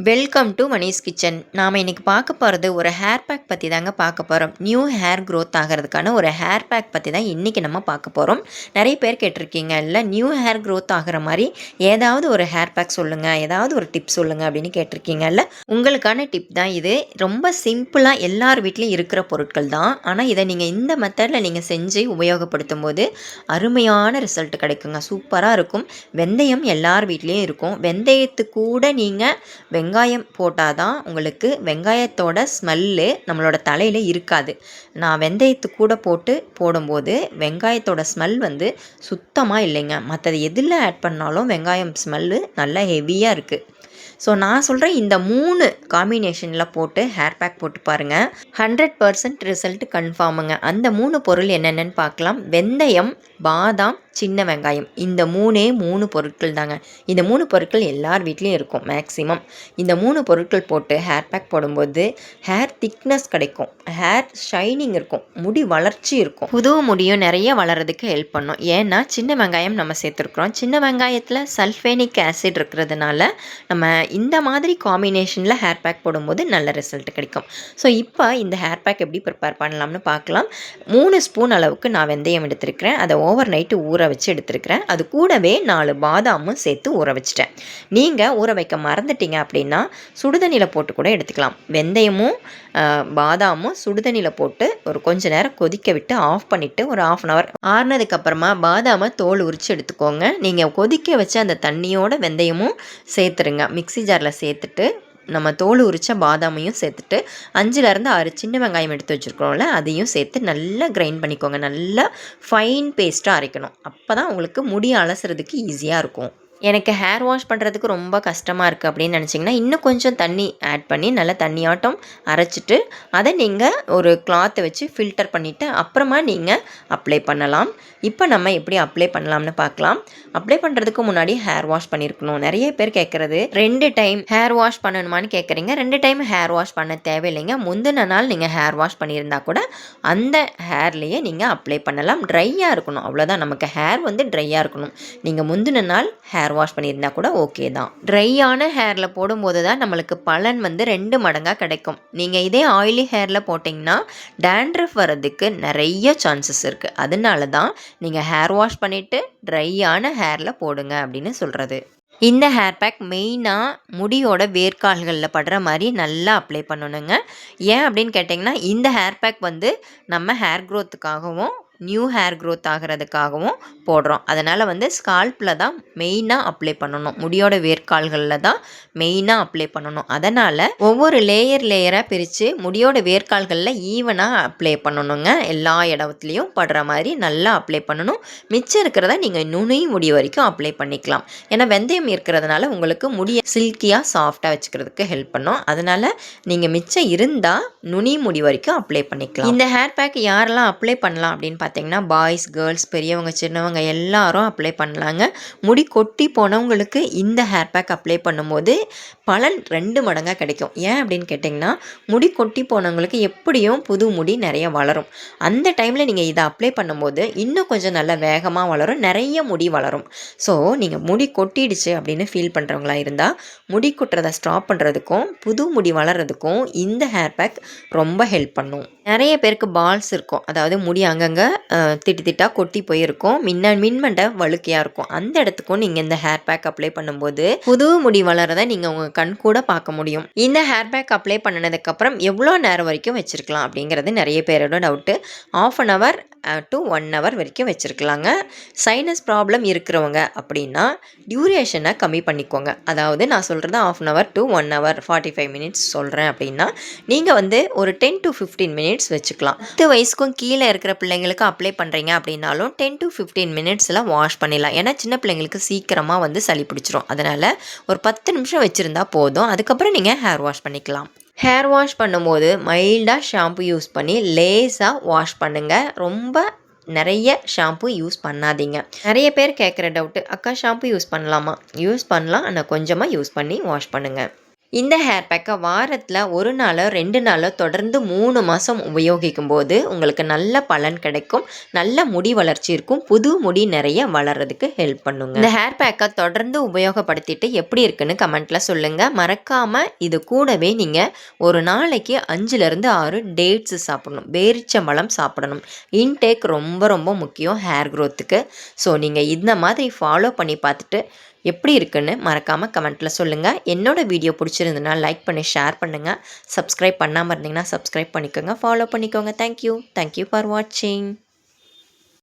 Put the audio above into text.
Welcome to Mani's kitchen. நாம் இன்றைக்கி பார்க்க போகிறது ஒரு ஹேர் பேக் பற்றி தாங்க பார்க்க போகிறோம். நியூ ஹேர் க்ரோத் ஆகிறதுக்கான ஒரு ஹேர் பேக் பற்றி தான் இன்றைக்கி நம்ம பார்க்க போகிறோம். நிறைய பேர் கேட்டிருக்கீங்க, இல்லை நியூ ஹேர் க்ரோத் ஆகிற மாதிரி ஏதாவது ஒரு ஹேர் பேக் சொல்லுங்கள், ஏதாவது ஒரு டிப் சொல்லுங்கள் அப்படின்னு கேட்டிருக்கீங்க. இல்லை, உங்களுக்கான டிப் தான் இது. ரொம்ப சிம்பிளாக எல்லார் வீட்லேயும் இருக்கிற பொருட்கள் தான். ஆனால் இதை நீங்கள் இந்த மெத்தடில் நீங்கள் செஞ்சு உபயோகப்படுத்தும் போது அருமையான ரிசல்ட் கிடைக்குங்க. சூப்பராக இருக்கும். வெந்தயம் எல்லார் வீட்லேயும் இருக்கும். வெந்தயத்து கூட நீங்கள் வெங்காயம் போட்டால் தான் உங்களுக்கு வெங்காயத்தோட ஸ்மெல்லு நம்மளோட தலையில் இருக்காது. நான் வெந்தயத்து கூட போடும்போது வெங்காயத்தோட ஸ்மெல் வந்து சுத்தமாக இல்லைங்க. மற்றது எதில் ஆட் பண்ணாலும் வெங்காயம் ஸ்மெல்லு நல்லா ஹெவியாக இருக்குது. ஸோ நான் சொல்கிறேன், இந்த 3 காம்பினேஷனில் போட்டு ஹேர் பேக் போட்டு பாருங்கள். 100% ரிசல்ட் கன்ஃபார்முங்க. அந்த 3 பொருள் என்னென்னு பார்க்கலாம். வெந்தயம், பாதாம், சின்ன வெங்காயம். இந்த 3 பொருட்கள் தாங்க. இந்த 3 பொருட்கள் எல்லார் வீட்லேயும் இருக்கும் மேக்ஸிமம். இந்த 3 பொருட்கள் போட்டு ஹேர் பேக் போடும்போது ஹேர் திக்னஸ் கிடைக்கும், ஹேர் ஷைனிங் இருக்கும், முடி வளர்ச்சி இருக்கும், புது முடியும் நிறைய வளர்கிறதுக்கு ஹெல்ப் பண்ணும். ஏன்னா சின்ன வெங்காயம் நம்ம சேர்த்துருக்குறோம். சின்ன வெங்காயத்தில் சல்ஃபேனிக் ஆசிட் இருக்கிறதுனால நம்ம இந்த மாதிரி காம்பினேஷனில் ஹேர் பேக் போடும்போது நல்ல ரிசல்ட் கிடைக்கும். ஸோ இப்போ இந்த ஹேர் பேக் எப்படி ப்ரிப்பேர் பண்ணலாம்னு பார்க்கலாம். 3 ஸ்பூன் அளவுக்கு நான் வெந்தயம் எடுத்துருக்கிறேன். அதை ஓவர் நைட்டு ஊற வச்சு எடுத்துருக்கிறேன். அது கூடவே 4 பாதாமும் சேர்த்து ஊற வச்சிட்டேன். நீங்கள் ஊற வைக்க மறந்துட்டீங்க அப்படின்னா சுடுதண்ணியில் போட்டு கூட எடுத்துக்கலாம். வெந்தயமும் பாதாமும் சுடுதண்ணியில் போட்டு ஒரு கொஞ்ச நேரம் கொதிக்க விட்டு ஆஃப் பண்ணிவிட்டு ஒரு 1/2 hour ஆறுனதுக்கப்புறமா பாதாமை தோல் உரித்து எடுத்துக்கோங்க. நீங்கள் கொதிக்க வச்ச அந்த தண்ணியோட வெந்தயமும் சேர்த்துருங்க. மிக்ஸி ஜாரில் சேர்த்துட்டு நம்ம தோல் உரித்த பாதாமையும் சேர்த்துட்டு 5லேருந்து 6 சின்ன வெங்காயம் எடுத்து வச்சுருக்கோம்ல, அதையும் சேர்த்து நல்லா கிரைண்ட் பண்ணிக்கோங்க. நல்லா ஃபைன் பேஸ்ட்டாக அரைக்கணும். அப்போ தான் உங்களுக்கு முடி அலசுறதுக்கு ஈஸியாக இருக்கும். எனக்கு ஹேர் வாஷ் பண்ணுறதுக்கு ரொம்ப கஷ்டமாக இருக்குது அப்படின்னு நினச்சிங்கன்னா இன்னும் கொஞ்சம் தண்ணி ஆட் பண்ணி நல்லா தண்ணியாட்டம் அரைச்சிட்டு அதை நீங்கள் ஒரு கிளாத்தை வச்சு ஃபில்டர் பண்ணிவிட்டு அப்புறமா நீங்கள் அப்ளை பண்ணலாம். இப்போ நம்ம எப்படி அப்ளை பண்ணலாம்னு பார்க்கலாம். அப்ளை பண்ணுறதுக்கு முன்னாடி ஹேர் வாஷ் பண்ணியிருக்கணும். நிறைய பேர் கேட்குறது 2 டைம் ஹேர் வாஷ் பண்ணணுமான்னு கேட்குறீங்க. 2 டைம் ஹேர் வாஷ் பண்ண தேவையில்லைங்க. முந்தின நாள் நீங்கள் ஹேர் வாஷ் பண்ணியிருந்தா கூட அந்த ஹேர்லேயே நீங்கள் அப்ளை பண்ணலாம். ட்ரையாக இருக்கணும், அவ்வளோதான். நமக்கு ஹேர் வந்து ட்ரையாக இருக்கணும். நீங்கள் முந்தின நாள் ஹேர் வாஷ் பண்ணியிருந்தா கூட ஓகே தான். ட்ரையான ஹேரில் போடும்போது தான் நம்மளுக்கு பலன் வந்து 2 மடங்காக கிடைக்கும். நீங்கள் இதே ஆயிலி ஹேரில் போட்டிங்கன்னா டேண்ட்ரஃப் வர்றதுக்கு நிறைய சான்சஸ் இருக்குது. அதனால தான் நீங்கள் ஹேர் வாஷ் பண்ணிவிட்டு ட்ரையான ஹேரில் போடுங்க அப்படின்னு சொல்கிறது. இந்த ஹேர் பேக் மெயினாக முடியோட வேர்க்கால்களில் படுற மாதிரி நல்லா அப்ளை பண்ணணுங்க. ஏன் அப்படின்னு கேட்டிங்கன்னா இந்த ஹேர் பேக் வந்து நம்ம ஹேர் க்ரோத்துக்காகவும் நியூ ஹேர் க்ரோத் ஆகிறதுக்காகவும் போடுறோம். அதனால் வந்து ஸ்கால்ப்பில் தான் மெயினாக அப்ளை பண்ணணும். முடியோட வேர்க்கால்களில் தான் மெயினாக அப்ளை பண்ணணும். அதனால் ஒவ்வொரு லேயராக பிரித்து முடியோட வேர்க்கால்களில் ஈவனாக அப்ளை பண்ணணுங்க. எல்லா இடத்துலையும் படுற மாதிரி நல்லா அப்ளை பண்ணணும். மிச்சம் இருக்கிறத நீங்கள் நுனி முடி வரைக்கும் அப்ளை பண்ணிக்கலாம். ஏன்னா வெந்தயம் இருக்கிறதுனால உங்களுக்கு முடியை சில்கியாக சாஃப்டாக வச்சுக்கிறதுக்கு ஹெல்ப் பண்ணும். அதனால் நீங்கள் மிச்சம் இருந்தால் நுனி முடி வரைக்கும் அப்ளை பண்ணிக்கலாம். இந்த ஹேர் பேக் யாரெல்லாம் அப்ளை பண்ணலாம் அப்படின்னு பார்த்தீங்கன்னா பாய்ஸ், கேர்ள்ஸ், பெரியவங்க, சின்னவங்க எல்லாரும் அப்ளை பண்ணலாங்க. முடி கொட்டி போனவங்களுக்கு இந்த ஹேர் பேக் அப்ளை பண்ணும்போது பலன் 2 மடங்காக கிடைக்கும். ஏன் அப்படின்னு கேட்டிங்கன்னா முடி கொட்டி போனவங்களுக்கு எப்படியும் புது முடி நிறைய வளரும். அந்த டைமில் நீங்கள் இதை அப்ளை பண்ணும்போது இன்னும் கொஞ்சம் நல்லா வேகமாக வளரும், நிறைய முடி வளரும். ஸோ நீங்கள் முடி கொட்டிடுச்சு அப்படின்னு ஃபீல் பண்ணுறவங்களா இருந்தால் முடி கொட்டுறதை ஸ்டாப் பண்ணுறதுக்கும் புது முடி வளர்கிறதுக்கும் இந்த ஹேர் பேக் ரொம்ப ஹெல்ப் பண்ணும். நிறைய பேருக்கு பால்ஸ் இருக்கும், அதாவது முடி அங்கங்கே திட்டாக கொட்டி போயிருக்கும், மின்மண்டை வழுக்கையாக இருக்கும். அந்த இடத்துக்கும் நீங்கள் இந்த ஹேர் பேக் அப்ளை பண்ணும்போது புது முடி வளரதை நீங்கள் உங்கள் கண் கூட பார்க்க முடியும். இந்த ஹேர் பேக் அப்ளை பண்ணினதுக்கப்புறம் எவ்வளோ நேரம் வரைக்கும் வச்சுருக்கலாம் அப்படிங்கிறது நிறைய பேரோட டவுட்டு. 1/2 hour to 1 hour வரைக்கும் வச்சுருக்கலாங்க. சைனஸ் ப்ராப்ளம் இருக்கிறவங்க அப்படின்னா டியூரேஷனை கம்மி பண்ணிக்கோங்க. அதாவது நான் சொல்கிறது 1/2 hour to 1 hour 45 minutes சொல்கிறேன் அப்படின்னா நீங்கள் வந்து ஒரு 10 to 15 minutes வச்சுக்கலாம். 10 வயசுக்கும் கீழே இருக்கிற பிள்ளைங்களுக்கு அப்ளை பண்ணுறீங்க அப்படின்னாலும் 10 to 15 minutesல வாஷ் பண்ணிடலாம். ஏன்னா சின்ன பிள்ளைங்களுக்கு சீக்கிரமாக வந்து சளி பிடிச்சிரும். அதனால் ஒரு 10 நிமிஷம் வச்சுருந்தா போதும். அதுக்கப்புறம் நீங்கள் ஹேர் வாஷ் பண்ணிக்கலாம். ஹேர் வாஷ் பண்ணும்போது மைல்டாக ஷாம்பு யூஸ் பண்ணி லேஸாக வாஷ் பண்ணுங்கள். ரொம்ப நிறைய ஷாம்பு யூஸ் பண்ணாதீங்க. நிறைய பேர் கேட்குற டவுட்டு, அக்கா ஷாம்பு யூஸ் பண்ணலாமா? யூஸ் பண்ணலாம், ஆனால் கொஞ்சமாக யூஸ் பண்ணி வாஷ் பண்ணுங்கள். இந்த ஹேர் பேக்கை வாரத்தில் 1 நாளோ 2 நாளோ தொடர்ந்து 3 மாதம் உபயோகிக்கும் போது உங்களுக்கு நல்ல பலன் கிடைக்கும். நல்ல முடி வளர்ச்சி இருக்கும். புது முடி நிறைய வளர்கிறதுக்கு ஹெல்ப் பண்ணுங்க. இந்த ஹேர் பேக்கை தொடர்ந்து உபயோகப்படுத்திட்டு எப்படி இருக்குன்னு கமெண்ட்டில் சொல்லுங்கள். மறக்காமல் இது கூடவே நீங்கள் ஒரு நாளைக்கு 5லேருந்து 6 டேட்ஸு சாப்பிடணும். பேரிச்சம்பழம் சாப்பிடணும். இன்டேக் ரொம்ப ரொம்ப முக்கியம் ஹேர் க்ரோத்துக்கு. ஸோ நீங்கள் இந்த மாதிரி ஃபாலோ பண்ணி பார்த்துட்டு எப்படி இருக்குன்னு மறக்காமல் கமெண்ட்டில் சொல்லுங்கள். என்னோடய வீடியோ பிடிச்சிருந்ததுன்னா லைக் பண்ணி ஷேர் பண்ணுங்கள். சப்ஸ்கிரைப் பண்ணாமல் இருந்தீங்கன்னா சப்ஸ்கிரைப் பண்ணிக்கோங்க, ஃபாலோ பண்ணிக்கோங்க. தேங்க்யூ ஃபார் வாட்சிங்.